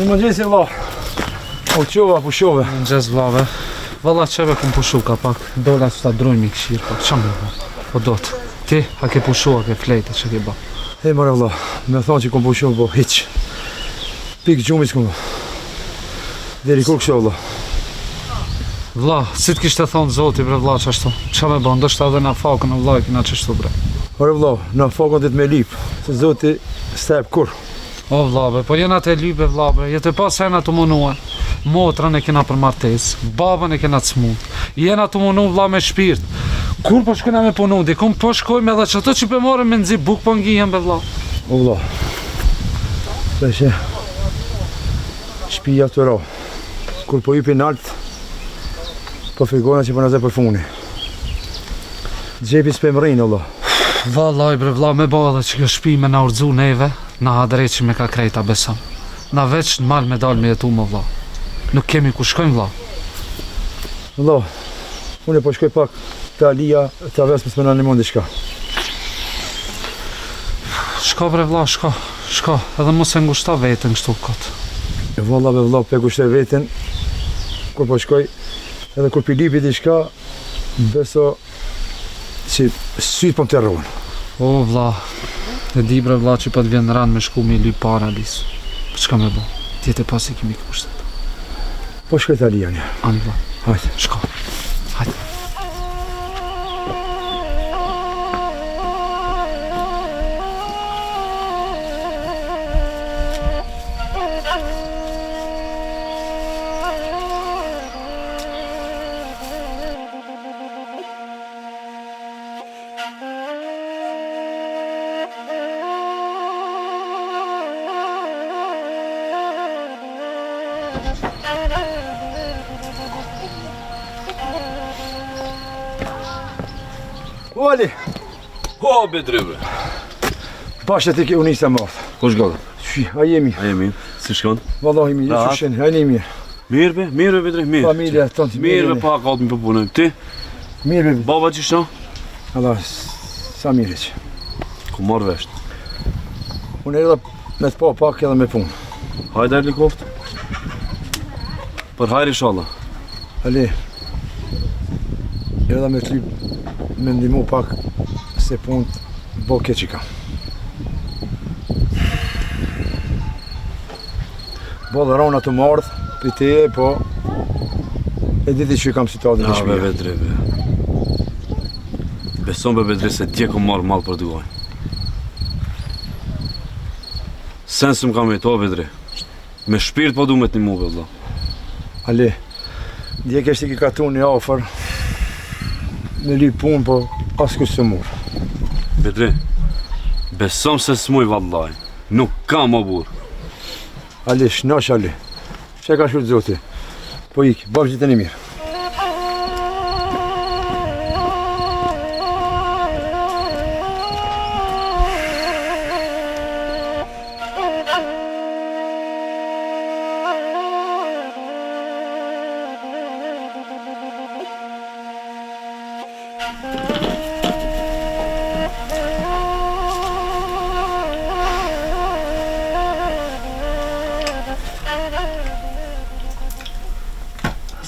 Në mëngjesi vlla. O qova, pushove. Mëngjes vllave. Valla çeve kum pushu ka pak. Dola sta drojmi këshir pak. Çam më bë. Po dot. Ti a ke pushu a ke flejtë çe ke bë? E more vlla. Më thonë që kum pushu po hiç. Pik gjumi s'kum. Deri kur kështu vlla. Vlla, si të kishte thonë Zoti bre vlla çashtu. Ç'a më bën, ndoshta edhe na fakën vlla kena çashtu bre. Ore vlla, na fakon dit me lip. Se Zoti s'tep kur. O vllabe, po jena të lype vllabe, jetë pas hena të munua. Motrën e kena për martes, babën e kena të smut. Jena të munu vlla me shpirt. Kur po shkojna me punu, dikum po shkojmë edhe çato që po marrim me nxit buk po ngihen be vlla. O vlla. Peshe. Shtëpia të ro. Kur po hypin nalt, po frigona që po na zë për funi. Xhepi s'pe mrin vlla. Vallaj bre vlla me bë edhe që kjo shtëpi me na urdhzu neve, na hadreçi me ka krejta besam. Na veç në mal me dal me jetu më vlla. Nuk kemi ku shkojmë vlla. Vlla, unë po shkoj pak te Alia, ta vës më s'më ndihmon diçka. Shko bre vlla, shko. Shko, edhe mos e ngushta veten kështu kot. Valla be vlla, pe kushtoj veten. Kur po shkoj, edhe kur pi lipi diçka, beso si syt po më terron. O vlla, e di bre vlla që po të vjen rand me shku me lyp para lis. Po çka më bë? Tjetë pas i kemi kushtet. Po shkoj te Alia një. Ani vlla, Hajde. shko. Hajde. O Ali, Po, Bedrive. bashkë ti ke unisa më. Kush gëllë? Shi, a jemi. A jemi? Si shkon? Vallahi mi, Rahat. ju shen, a jemi mirë. Mirë be, Bedrive, mirë. Familja tonë Mirë be, pa ka të më përpunojmë. Ti? Mirë be. Baba që shto? Allah, sa mirë që. Ku marrë vesht? Unë edhe me të pa pak edhe me punë. Hajde helikopter. Për hajri inshallah. Ali, edhe me të lyp me ndihmu pak se punë bo keq i kam. Bo dhe rona të mardh, për te e, po e diti që i kam situatën e Ja, be, shpia. Bedrive. Beson be, Bedrive, se dje kom marrë malë për të gojnë. Sen së më kam e to, Bedrive. Me shpirt po du me të një muve, valla. Ali, dje kështë i ki katu një afer, me lyp punë, po as kështë së murë. Bedrive, beson se s'muj, vallaj. Nuk ka më burë. Ali, shnash Ali, që ka shkurt zoti? Po ik, bashkë gjithë një mirë.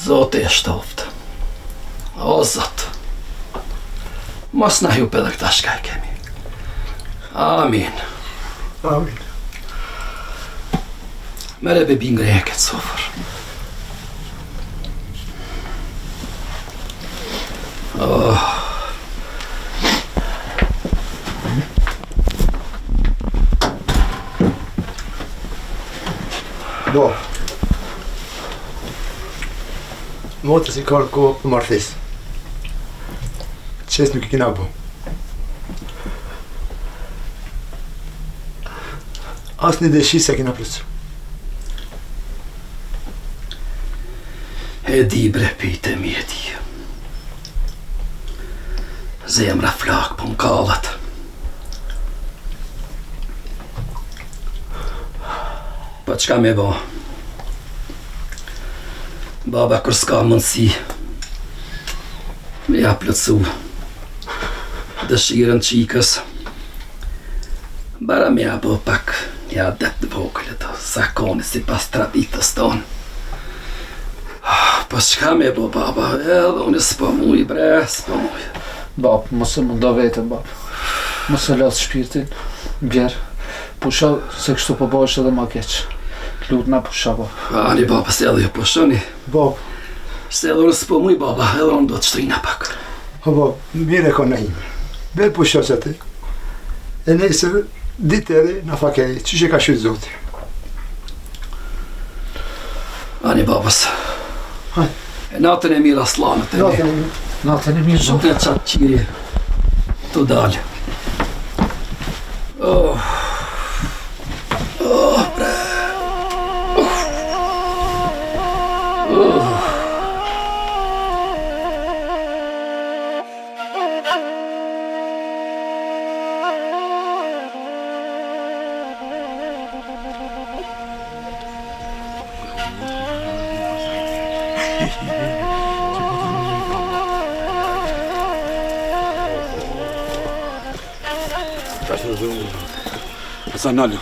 Zoti e shtoft. O Zot. Mos na hyp edhe këta shka e kemi. Amin. Amin. Mere bebi ngreje këtë sofër. Oh. Do. Motë si kërë ko për martis. Qes nuk i kina bu. As një deshi se kina plëcu. E di bre pite mi e di. Zemra flak po m'kallat. Po qka me bo? Baba kur s'ka mundësi me ja plëcu dëshirën qikës, bara me ja bo pak Ja adept vogël të zakoni si pas traditës tonë. Po çka me bo baba, edhe unë s'po muj bre, s'po muj. Bab, mos e mundo vetën, bab. Mos e las shpirtin. Bjerë. Pusha se kështu po bëhesh edhe ma keq. Lut na pusha, bab. Ani baba, se edhe ju pushoni. Bab, Se edhe unë s'po muj baba, edhe unë do të shtrina pak. ha bab, mire ka në ime. Bel pusha që ti. E nesër, ditëri, në fakej, që që ka shytë zoti. Ani babas. Haj. E natën e mirë aslanët e mi. Natën e mirë, bab. Shumë të qatë qiri të dalë. Oh. Oh, bre. Sa nalë.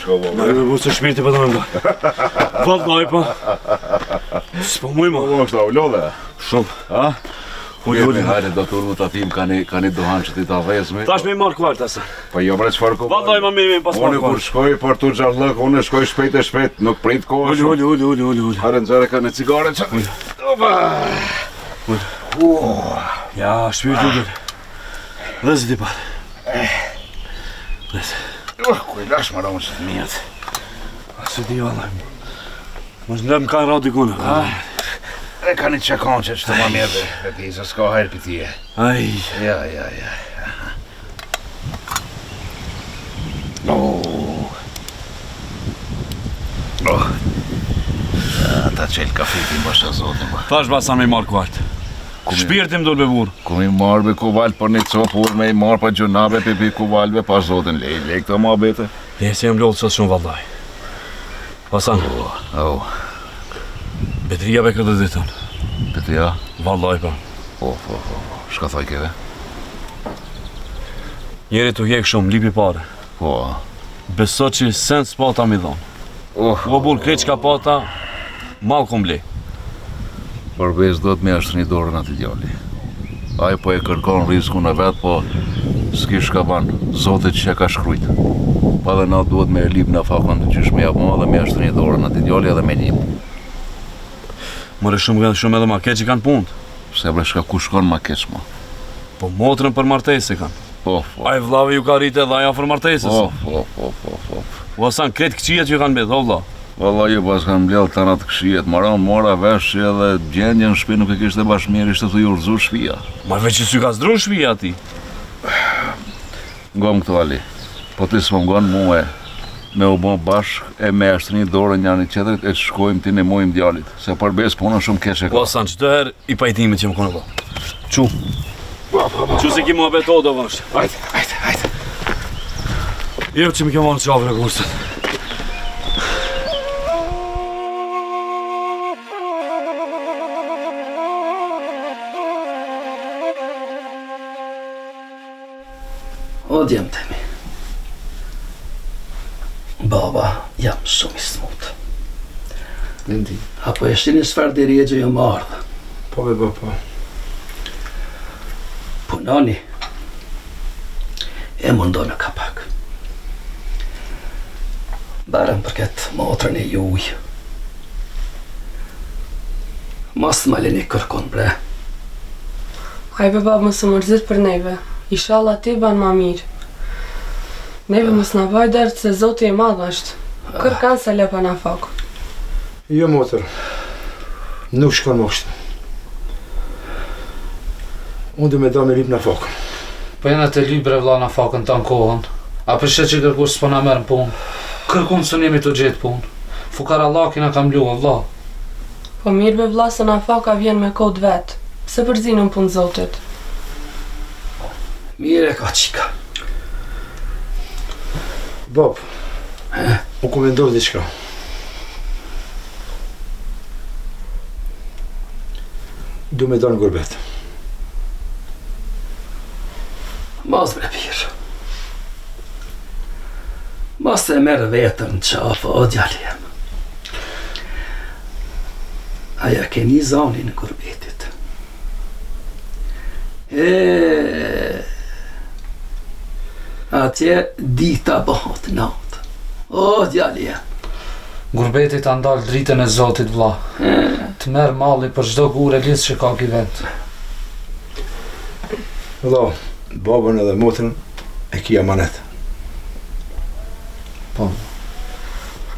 Shko bo, Nalë me bu se shpirti për të më nda. Vallaj pa. S'po muj ma. Po është lodhe. Shumë. Ha? Uj, Jemi, hajde, do të urmë të atim, ka një dohan që ti ta vezmi. Tash me i marrë kvarta sa. Po jo bre çfarë ko. Vallaj ma me pas Unë marrë kur kvarta. shkoj për tu xharllëk, unë shkoj shpejt e shpejt, nuk prit kohë. Uli. Hajde nxjerrë ka një cigare që. Opa. Ja, shpirti u dole. Dhe zi ti pa. Kujdash më romë që të mjetë. Se di vallaj. Mos ndëm ka rrati kuna. E ka një qakon që të më mirë dhe ti, se s'ka hajrë për tije. Aj. Ja. Ta qelë kafitin bashkë zotin ba. Tash basa me i marrë kvartë. Shpirti më dole me burë. Ku mi marrë be kuval për një copë ur me i marrë për gjunabe për kuvalve pas zotin lej këto ma bete. Se jam lodhë sot shumë vallaj. Hasan, betria be këtë ditën. Për ja? Vallaj pa. Po. Shka thoj keve? Njeri të hjek shumë, lipi pare. Po. Beso që sen s'pata mi dhonë. O burë krejt që ka pata, malë kom le. Përbez do të me ashtë një dorën ati djalli. Ajo po e kërkon rizku në vetë, po s'ki shka banë, zotit që ka shkrujt. Pa dhe na duhet me e lip në fakon të qysh me japon dhe me ashtë një dorën ati djalli edhe me njim. Mëre shumë edhe ma keq i kanë punët. Se bre shka ku shkon ma keq ma. Po motrën për martesë kanë. Po. Aj vllave ju ka rritë edhe aja për martesës. Po. U asan kretë këqia që ju kanë betë, o vlla. Valla ju pas kanë mbledh të anat këshijet, mora vesh që edhe gjendje në shpi nuk e kishte bash mirë, ishte të ju rëzu shpia. Ma veç që s'ju ka zdru shpia ti. Ngom këto Ali, po ti s'më ngon muhe me u bo bashk e me ashtë një dorë një një qetërit e që shkojmë ti në mojmë djallit, se përbes punën shumë keqe U ka. asan çdo herë i pajtimit që më konë vlla. Çu. Çu se ki mua beto do vash. Hajde. Jo që më ke marrë qafën e kursët. O djemë të mi. Baba, jam shumë i smutë. Ndi. Apo e shini çfarë deri që jam ardhë. Po be po. Punoni. E mundon ka pak. Barën për këtë motrën e juj. Mos më leni kërkon bre. Hajde babë mos u mërzit për neve. Inshallah ti ban ma mirë. Neve mos na vaj dërë se Zoti i madh është. Kërkan se lepa na fakë. Jo motër, nuk shkon më kështu. Unë du me da me lip në fakë. Po jena të libre vlla na fakën të në kohën. A përshet që kërkush s'po na merë punë. Kërkun së njemi të gjetë punë. Fukara laki na kam luë, vlla. Po mirë be vlla se na faka vjen me kod vetë. Pse përzinën punë Zotit? Mire ka qika. Bab, u komendor diçka. Du me da në gurbet. Mos bre pirë. Mos e merë vetën në qafë, o djali jem. Aja keni zonin në kurbetit. Atje dita bëhot natë. O djali jem. Gurbeti ta ndalë dritën e Zotit vlla. Të merë malli për çdo gurë e lisë që ka ki vend. Valla, babën edhe motrën e ki amanet. Po.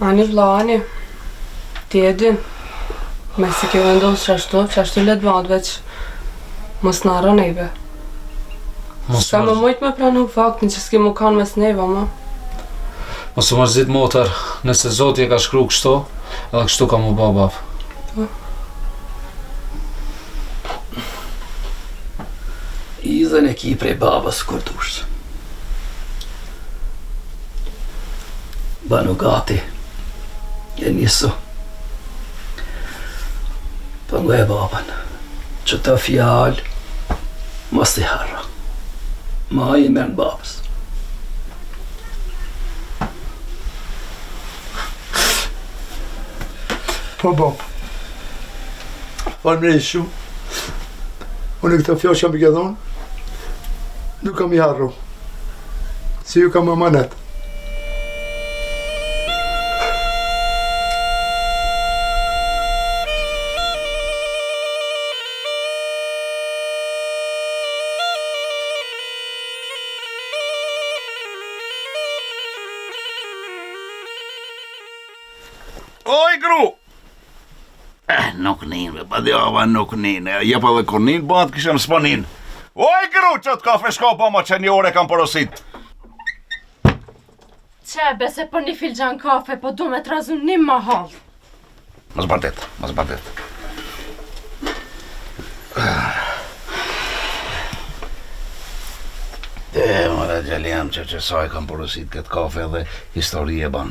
Ani vlla, ani. Ti e din. Me si ke vendosur qashtu le të bëhet veç. Mos na harro neve. Sa më mujt me pranu faktin që s'ke mu kanë mes neve, ma. Mos u mërzit motër, nëse Zoti e ka shkru kështu, edhe kështu ka mu ba bab. Izën e ki prej babës kur dush. Banu gati. E nisu. Pëngu e babën. Që të fjallë, mos i harra. Ma i merë në babës. Po bab. Falë shumë. Unë këto fjallë që kam i ke dhonë, nuk kam i harru. Si ju kam amanet. Oj, gru! Nuk nin, pa djava nuk nin. Jep edhe kur nin, bat kishëm s'ponin. Oj, gru, që të kafe shka pa ma që një ore kam porosit. Qebe se për një filxhan kafe, po du me të razun një mahal. Mos batet, mos batet. Mora gjaliam që saj kam porosit këtë kafe dhe histori e ban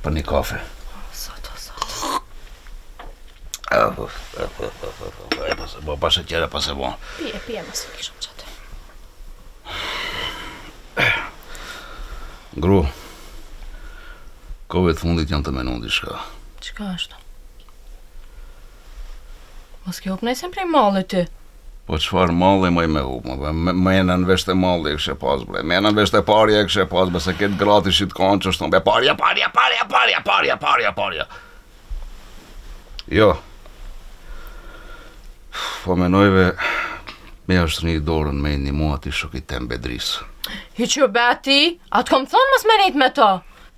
për një kafe. Pasë tjera pasë bon. Pije, mësë kishëm qatë. Gru, kove të fundit janë të menu diçka. Qka është? Mos ke hupnej se prej mallit ty. Po qfar malli më i me hupë, me në nëvesht e malli e kështë pas, bre. Me në nëvesht e parja e kështë pas, se këtë grati shit kanë që shtonë, be parja. Jo. Po menojve me është një dorën me një mua t'i shokit tem bedris. Hiqë beti, atë kom thonë mos merit me to.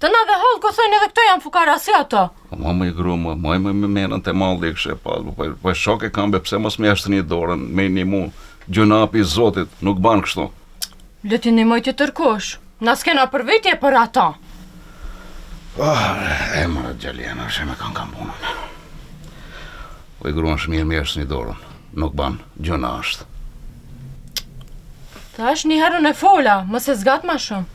Të na dhe halë ko thojnë edhe këto janë fukara si ato. Ma më i gru, ma më me menën të malli e kështë pas, po e shok e kam be pse mos me është një dorën me një mua. Gjunapi Zotit, nuk banë kështu. Leti një mojtë të tërkush, na s'kena përvitje për ata. E më gjaliana, që me kanë kam punën. Po i gruan shmirë me është një dorën, nuk banë, gjuna është. Ta është një herën e fola, mos e zgat ma shumë.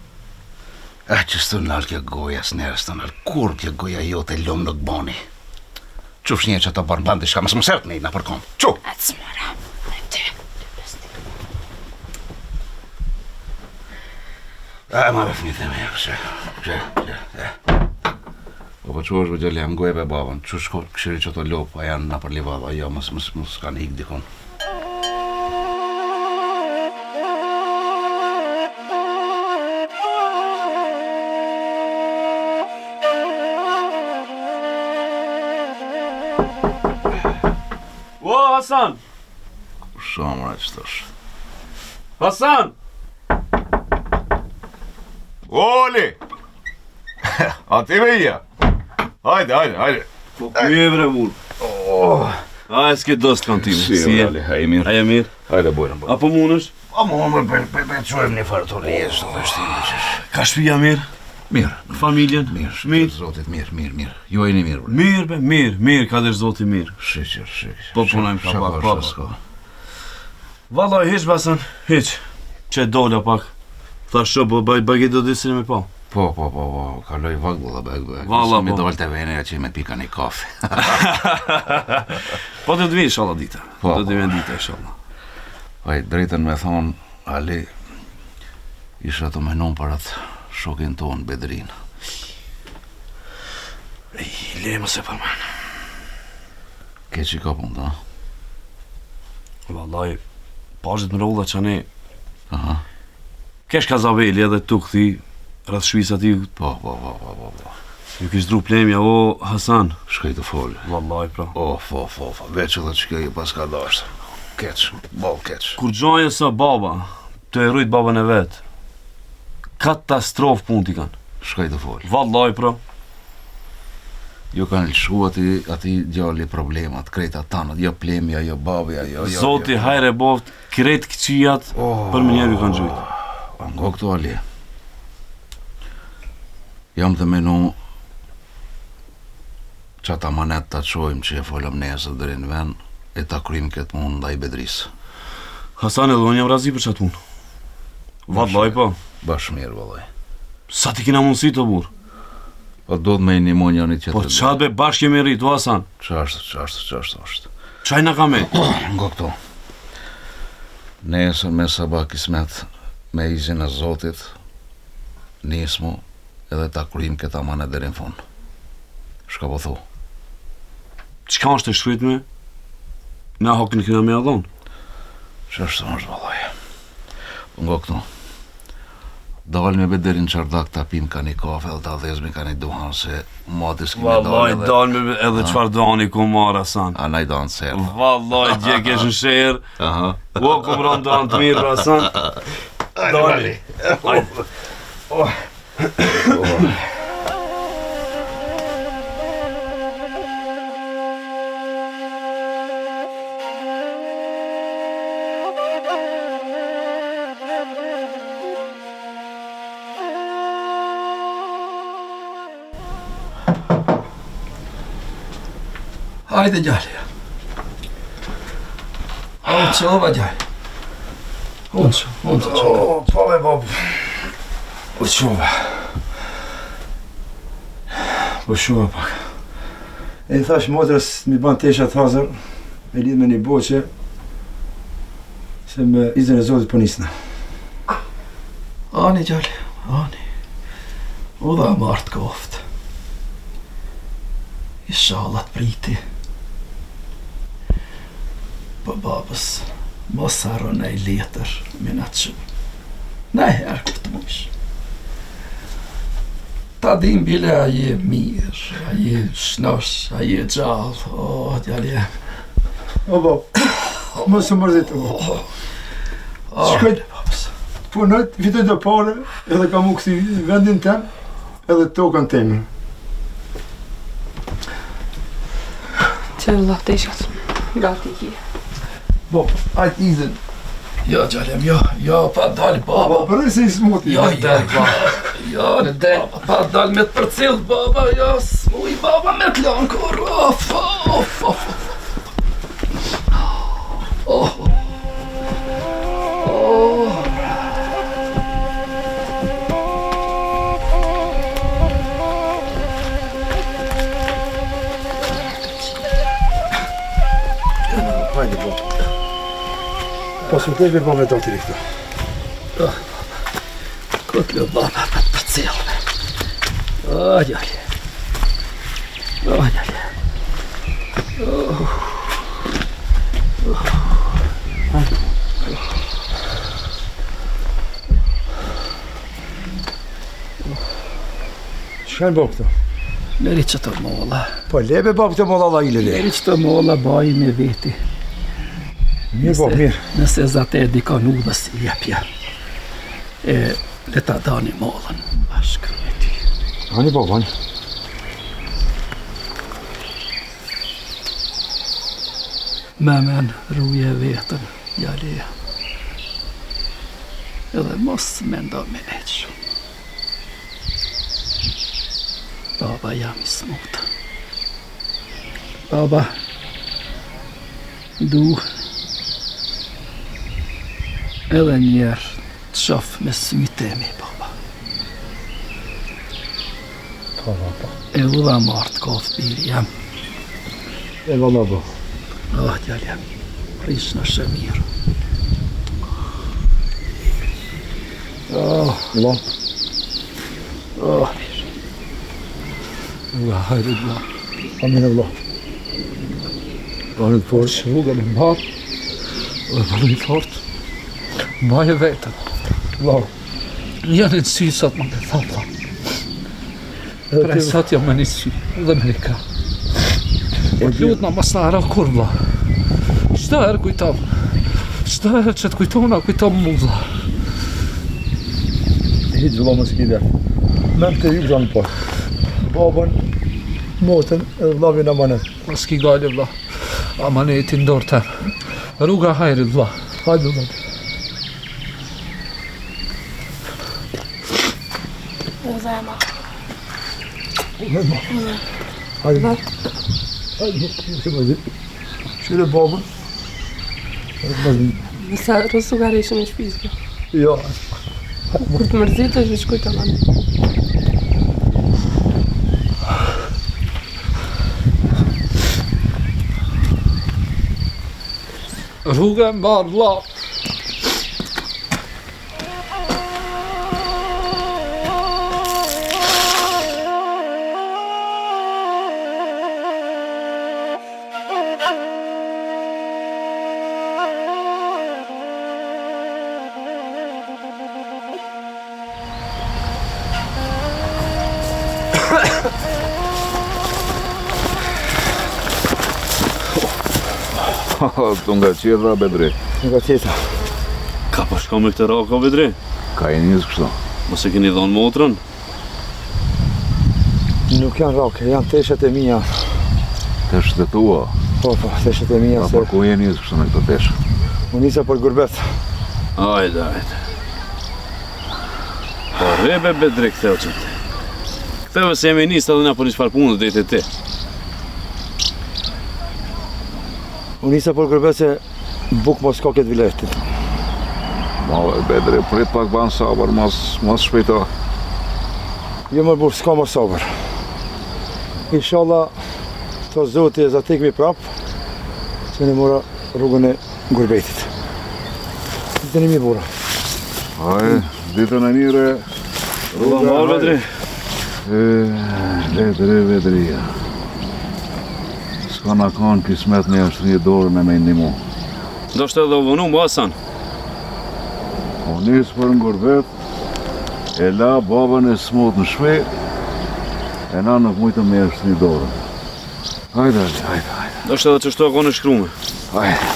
Që s'të nalë kje goja s'nerës të nalë, kur kje goja jote lumë nuk bani. Qush një që të barnë bandi shka, mësë më sërtë me i na përkom. Qu! E të smara, e ty. Ma rëfnit e me, që. Po që është vëgjeli, jam gojeve babën, që shko këshiri që të lopë, a janë na për livada, jo, mësë kanë hikë dikon. O, Hasan! Sa mëra që tësh. Hasan! Oli! A ti me ija? Hajde. Po ku je bre mur? A e s'ke dost kantinë? Si e? Hajde mirë. A je mirë? Hajde bojnë. Apo munësh? A më për qojmë një farë të rejës të vështimë qësh. Ka shpia mirë? Mirë. Familjen? Mirë. Zotit, mirë. Jo e një mirë. Mirë be, mirë, ka dhe zoti mirë. Shqyr. Po punojmë ka pak, po. Vallaj, hiq basan, hiq. Që dola pak. Tha shë, bëgjit do disin me pa. Po, kaloj vagë dhe bëgë. Valla, mi po. dollë të venja që me pika një kafe. Po të vi, inshallah, dita. Po. Do të vi dita, inshallah. Vaj, drejten me thonë, Ali, isha të menon për atë shokin tonë, Bedrin. Le më se përmen. Keq I ka punë, da? Vallaj, pashtet më rolla që ne, Aha. kesh Kazaveli edhe tu këthi, rrëth shvisa ti, Po. ju kish dru plemja, o Hasan. Shkaj të folë. Vallaj, pra. Veç edhe që kjo I pas ka dashtë. Keq, ball keq. Kur gjaje sa baba, të erujt babën e vetë, katastrofë punë t'i kanë. Shkaj të folë. Vallaj, pra. Jo kanë lëshu ati djali problemat, krejta tanët, jo plemja, jo babja, jo... Zoti hajre boft, kretë këqijat, për më njerë ju kanë gjujtë. Ngo këtu Ali. Jam të menu që ata manet të qojmë që e folëm nesër deri në ven, e ta krymë këtë mund nda I Bedris. Hasan edhe unë jam razi për qatë unë. Vallaj, po. Bash mirë, vallaj. Sa ti kina mundësi të burë? Po do të me një mund njëri tjetër. Po qatë be bashkë jemi rritu, Hasan? Qashtë. Qaj në ka me? Ngo këtu. Nesër me sabah kismet me izin e Zotit, nismu edhe ta krymë këtë amanet deri në fund. Shka po thu? Qka është e shkryt me? Na hakin kina me adhon? Qashtë është vallaj. Ngo këtu. Dalë me bederin qardak ta pim ka një kafe dhe ta dhezmi ka një duhan se matis kime Vallaj, dalë me edhe qfar dani ku marë, Hasan. A na I danë serë. Vallaj, dje kesh në shërë. Aha. O, ku më rënë danë të mirë, Hasan. Dali. Hajde gjallë. Unë qova gjallë. Unë qova. Po me babë. Po qova. Po shova pak. E I thash motrës mi ban teshat hazër, me lidh me një boqe, se me izin e Zotit po nisna. Ani gjallë, ani. U dha martë koftë. Inshallah të priti. Po babës, mos harro nej letër me në të shumë. Nej herë kur të mush. Ta dim bile a je mirë, a je shnosh, a je gjallë. O, djalje. O babë, mos u mërzit o babë. Shkoj babës. punët, fitoj të pare, edhe ka mu kësi vendin tem, edhe tokën temi. Që vëllah të ishat, gati ki. Bo, ajt izin. Jo, gjalem, jo, pa dalë, baba. Përrej se I smuti. Jo, pa dalë me të përcilë, baba, jo, s'muj, baba, me të lanë kur, of. Hajde, bo. Pas më tesh me bo me do t'i rikëta. Këtë lë baba, pa të përcilë. O, gjalli. Shka në bo këto? Neri që të molla. Po lebe bo këto molla la ilëri. Neri që të molla baji me veti. Mirë bo, mirë. Nëse zate di ka nudhës I jepja. E le ta dani mollën bashkë me ty. Ani bo, ani. Me men ruje vetën, jali. Edhe mos me ndo me neqë. Baba jam I smutë. Baba, du edhe njerë të shof me sytemi, baba. Po, po. E u dha martë koftë biri jam. E valla bo. Oh, djali jam, prish në shëmirë. Oh, lo. Oh, mirë. Rruga hajrit vlla. Amin Allah. Banë të forë. Rruga në mbarë. Dhe banë i fort. Baje vetën. Allah. Janë në sy sot më të thapa. Prej sot jam me një sy. Dhe me një ka. Por lutë na mas na hara kur vlla. Çdo herë kujtom. Çdo herë që të kujtona, kujtom mu vlla. Hiç vëlla mos kide. Mem të ju janë po. Babën, motën edhe vllavin amanet. Mos ki gale vlla. Amaneti në dorë tem. Rruga hajrit vlla. Hajde vëlla. Zema. Hajde. Hajde. Şöyle babın. Nësa rësugar ishëm në shpizë. Jo. Kur të mërzitë është shkuj të manë. Rruga e mbarë vlla. Tu nga qedra, Bedri. Nga tjeta. Ka pa shko me këtë raka, Bedri? Ka i njës kështu. Mos e keni dhonë motrën? Nuk janë rake, janë teshet e mija. Tesh të tua. Po, teshet e mija Pa se... për ku e njës kështu në këtë tesh? Unë nisa për gurbet. Ajde. Po rebe, Bedri, këtheo qëtë. Këtheo se jemi njës të dhe nga për një shfar punë dhe të ti. Unë nisa për gurbet se buk mos ka këtë viletit. Ma, Bedri, prit pak banë sabër, mos shpejto. Jo më burë, s'ka më sabër. Inshallah, të zoti e zatikmi prap, se në mora rrugën e gurbetit. Ditën e mi bura. Aj, ditën e mire. Rruga mbarë, Bedri. Bedria. S'ka na kanë kismet një është një dorë me me një mu. Do shtë edhe u vënu, më Hasan. O nisë për në gurbet, e la babën e smut në shme, e na nuk mujtë me është një dorë. Hajde. Do shtë edhe që shto e konë shkrume. Hajde.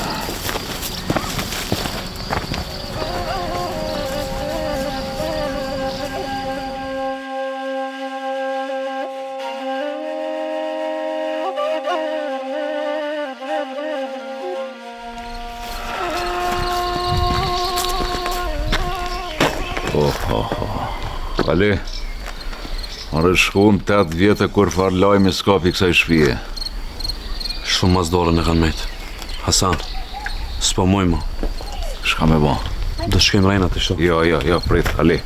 Ali, Orë shkun 8 vjetë kur farë lajmi s'kapi kësaj shpije. Shumë mas dorën e kanë mejtë. Hasan, s'po muj ma. Shka me ba? Do shkojmë rejna të shto. Jo, prit, Ali.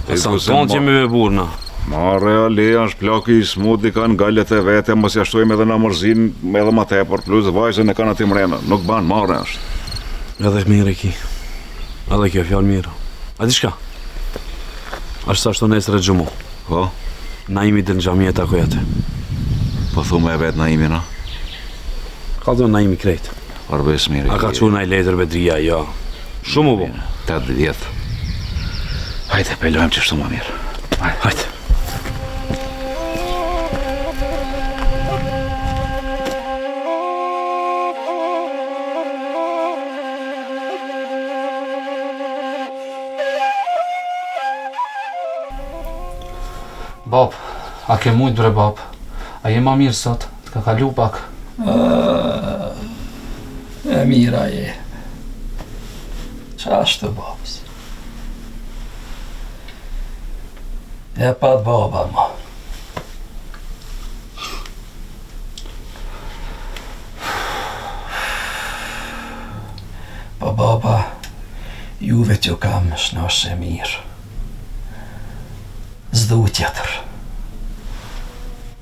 Hasan, tonë që jemi me burna. Mare, Ali, është plaki i smut, i kanë gallet e vete, mos jashtojmë edhe në mërzin, edhe ma tepër, plus vajzën e kanë ati mrena. Nuk banë, mare është. Edhe mirë e ki. Edhe kjo fjallë mirë. A di shka? Ashtë sa shto nesër e gjumu. Po? Naimi dhe në gjami e takoj atë. Po thume e vetë Naimi, na? Ka dhe Naimi krejt. Arbes mirë. A ka quna i letër Bedria, jo. Shumë u bo. 8 vjetë. Hajde, pelojmë që shtu ma mirë. Hajde. Bab, a ke mujt bre bab? A je ma mirë sot? Të ka kalu pak? E mira je. Qa është të babës? E pat baba ma. Po baba, juve t'ju kam shnosh e mirë. Zdu tjetër.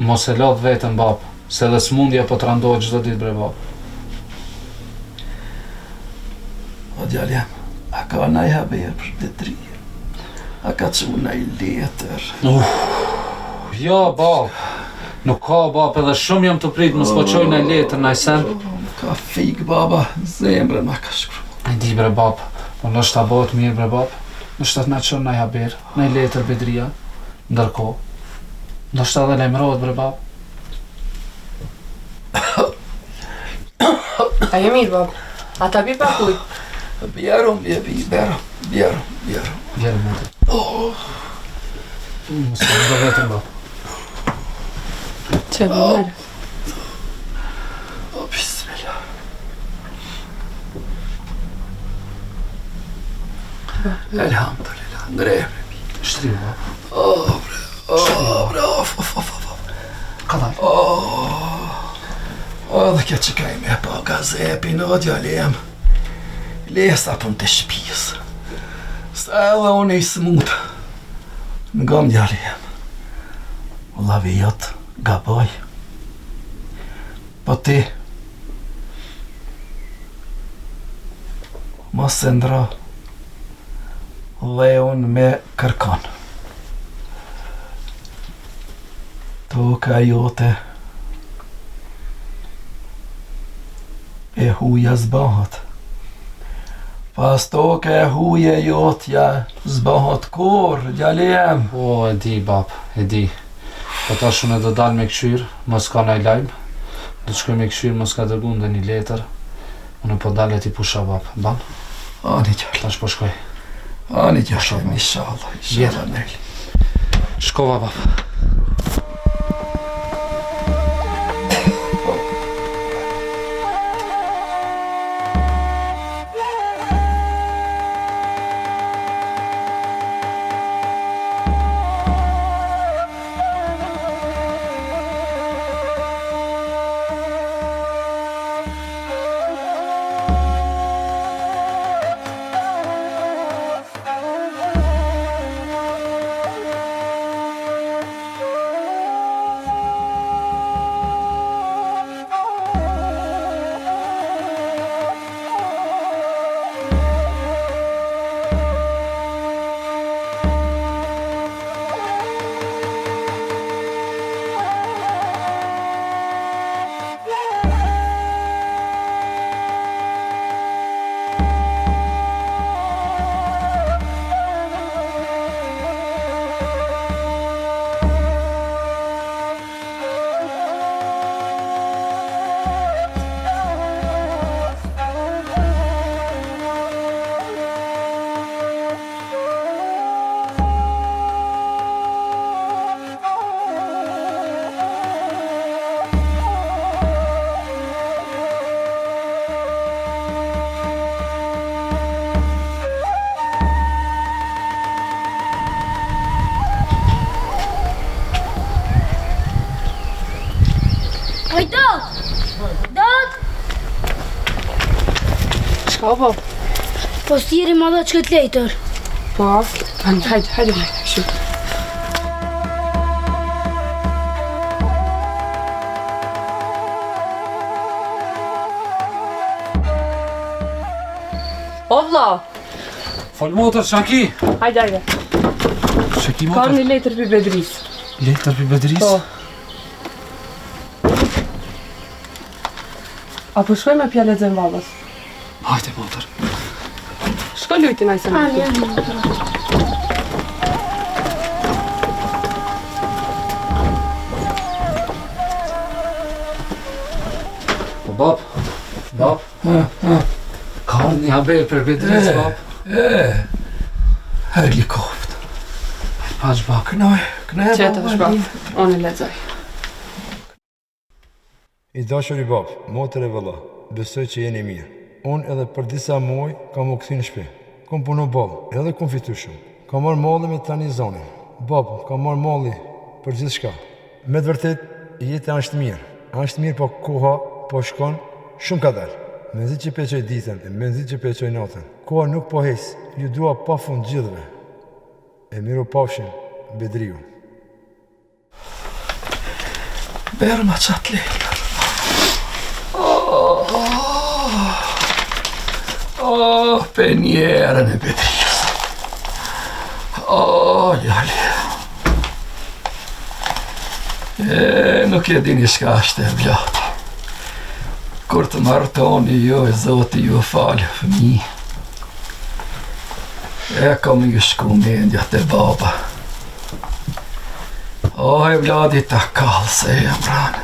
Mos e lot vetën bab, se dhe smundja po të randohet çdo ditë bre bab. O djalem, a ka naj haber për Bedria? A ka cu naj letër? Jo bab, Nuk ka bab, edhe shumë jam të prit, mos po qoj në letër në sen. Ka fik baba, zemrën ma ka shkru. E di bre bab, po nështë ta bëhet mirë bre bab, nështë të na qënë në haber, në letër Bedria, ndërko, nështë edhe lejmërohet bre bab. A je mirë, bab? A ta pi pa kuj? Bjerum, bjerum. Vjerë mëtë. Mos të më vetëm bab. Që bërë? O, bismillah. Elhamdulillah, ndrejme. Shtriu bab. Kadar. O, dhe kjo që ka i me pa gazepi në djalem. Lesa pun të shpis. Sa edhe unë i smut. Nga më djalem. Allavi jotë gaboj. Po ti mos e ndra dhe unë me kërkon. Toka jote e huja zbahat. Pas toke e huje jotja zbahat kur, djalem. O, e di bab, e di. Po tash unë do dal me këshyr, mos ka naj lajm. Do të shkoj me këshyr, mos ka dërgu ndë një letër. Unë po dalet i pusha bab, ban? Ani djalem, Tash po shkoj. ani djalem, inshallah nel. Shkova bab. Oj, Dot! Shka, bab? Po stiri ma dhe që këtë lejtër. Po, hajde, këshu. O, vla! Fol motër, Shaki! Hajde. Shaki Kam motër. një letër për Bedris. Letër për Bedris? Po. Apo shkoj me pjallet zem babës? Hajde motër. Shko lujti na i se Ani, Po bab. Ka një haber për Bedris, bab. Helikopter. Paç bab. Knaj, Qetë është bab, unë i lezoj. I dashur i bab, motër e vëlla, besoj që jeni mirë. Unë edhe për disa muaj kam u këthy në shpi. Kom punu bab, edhe kom fitu shumë. Kam marrë malli me tani zonin. Bab, kam marrë malli për gjithë shka. Me të vërtet, jeta është mirë. Është mirë, po koha po shkon shumë ka dalë. Me zi që peqoj ditën, e me zi që peqoj natën. Koha nuk po hes, ju dua pa fund gjithve. E miru pafshin, Bedriu. Berë ma qatë letër. Për njerën e Bedrius. Jali. nuk e dini shka është e vlati. Kur të martoni jo e Zoti ju falë, fëmi. E kam ju shku mendja të baba. O, e vladi ta kalë se e mranë.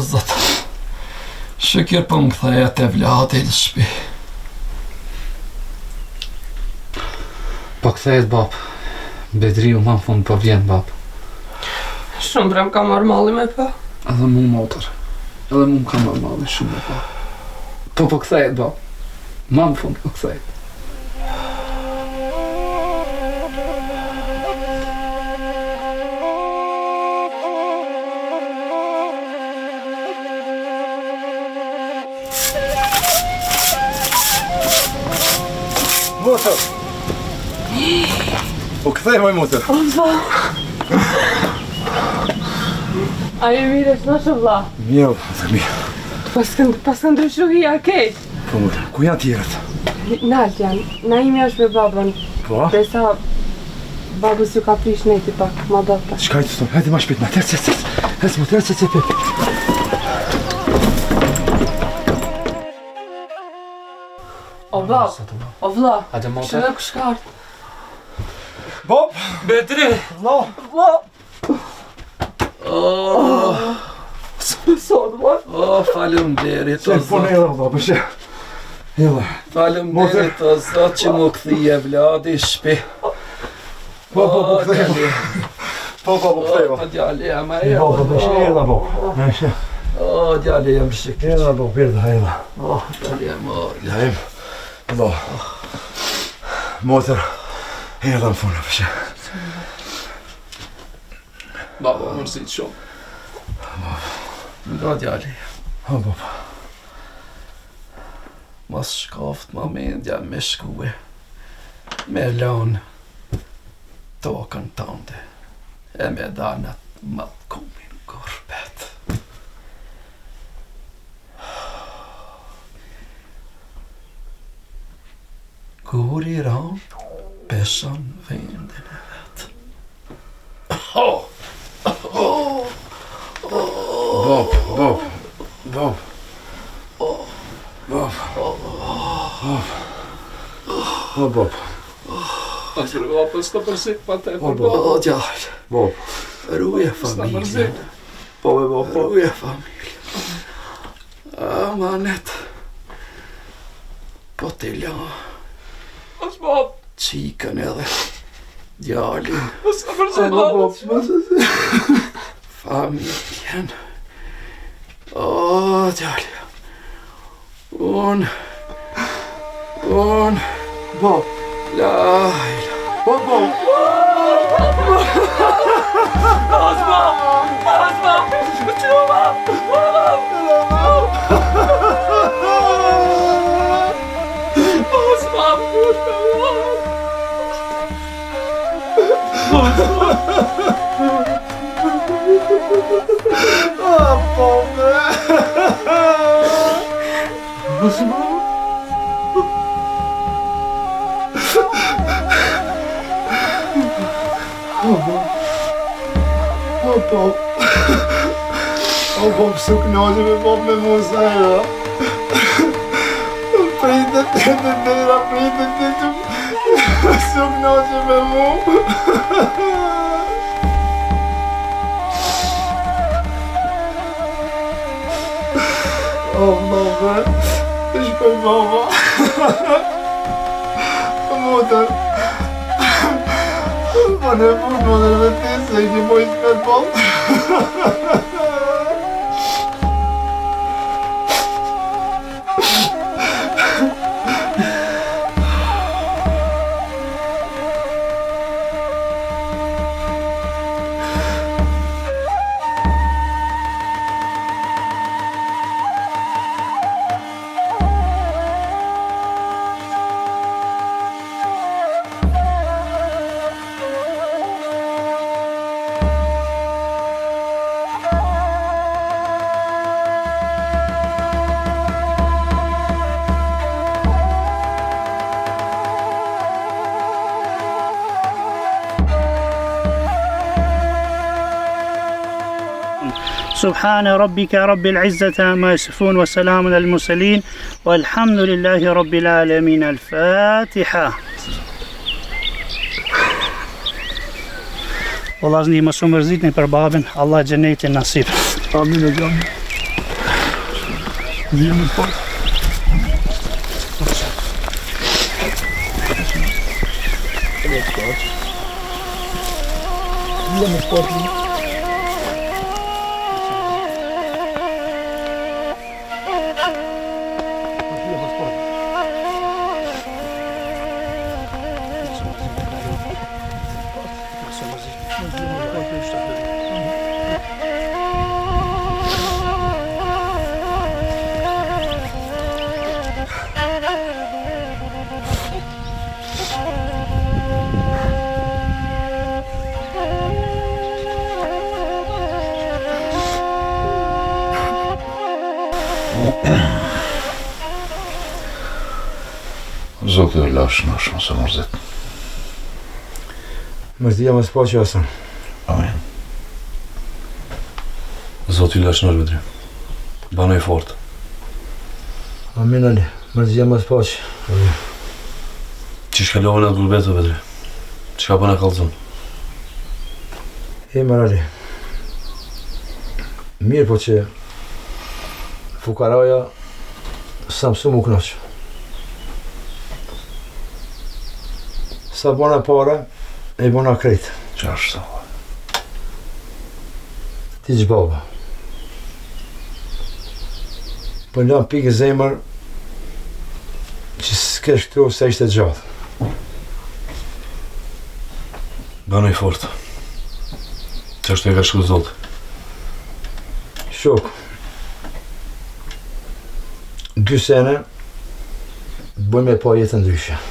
Zot. Shikir po më kthehet e vladi në shtëpi. Po kthehet bab. Bedriu ma në fund po vjen bab. Shumë brem ka marrë malli me pa. Edhe mu motër. Edhe mu më ka marrë malli shumë me pa. Po kthehet bab. Ma në fund po kthehet. Motër! Po këthej, moj motër. A e mire s'na shë vla? Mirë, motër, mirë. Pas kanë ndryshu hi a kejt. Po motër, ku janë tjerët? Nalt janë, na imi është me babën. Po? Besa babës ju ka prish neti pak, ma do të. Shkajtë së tonë, hajde ma shpit, ma tërë, hajde më tërë, tërë. O bab, o vla, Hajde motër. shëve ku shkart. Bob! Bedri! Vla! Sot, vla. Faleminderit Se o po në Zot. edhe, vla, përshë. Edhe. Faleminderit o Zot që mu kthije vladi në shtëpi. Po, këthej. Po, këthej, O djali jam Po, përshë, edhe, bo. Edhe, O djali jam shikë. bo, edhe, edhe. O djali jam o. Lajm. Bo. Motër, edhe në funë, përshë. Baba, mërësit shumë. O djali. O, bo. Mos shkoft ma mendja me shkue. Me lanë tokën tënde. E me danat matkumin gurbet. Kur i ran, peson vendin e vetë. Bob. O, Bob. Asë rëva, s'ka përsit pa te. O, Bob. O djali, Bob. ruje familjen. Po, Bob, po. Ruje familjen. Amanet. Po t'i la Asë bab, qikën edhe djalin. s'ka përsit bab. Familjen. O djali. Unë Bob. Lajla. O, Bob, su knaqe me Bob me Musa, ja. Pritet të dera, pritet të që... Su knaqe me mu. O, baba, të shkoj baba. Motër. Po ne punë motër me ti, se i një mojtë me Bob. سبحان ربك رب العزة عما يصفون وسلام على المرسلين والحمد لله رب العالمين. الفاتحة. Allah zni më shumë mërzitni për babin, Allah xhenetin nasip. Amin e gjami. Vijemi pas. Vijemi pas. Zotë e lash në shumë së mërzit. Mërzia më s'po që asën. Amin. Zotë i lash në Vedri. Banoj fort. Amin Ali. Mërzia më s'po që. Që shkallohen atë gulbetë, Vedri? Që ka bëna kalzun? Mër Ali. Mirë po që fukaraja sa mësu mu knaqë. Sa bona para, e bona krejtë. Qashtë. Ti që baba. Po në pikë zemër që s'kesh këtu se ishte gjallë. Banoj fort. Që është e ka shku Zotë? Shok. 2 sene bëjmë e pa jetë ndryshe.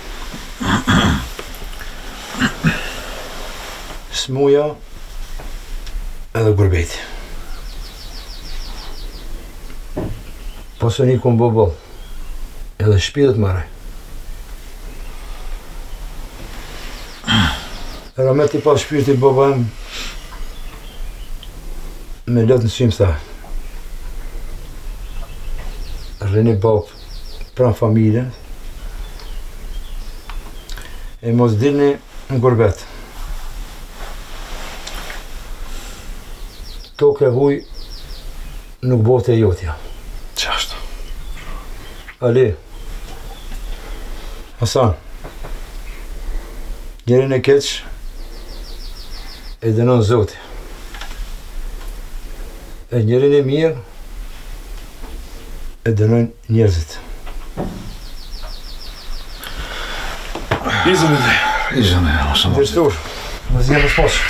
Smuja edhe gurbeti. Pasë një këmë bëbëll, edhe shpitët mëre. Era me t'i pas shpirti bëbëm, me lëtë në symë tha. Rëni babë pranë familjen, e mos dilni në gurbet. Tokë e huj nuk bote e jotja. Qashtë. Ali, Hasan, njerin e keq e dënon Zoti. E njerin e mirë e dënon njerëzit. Izëm e dhe. Izëm e mësë mërzit. Dërshtur, më zjenë më shposhë.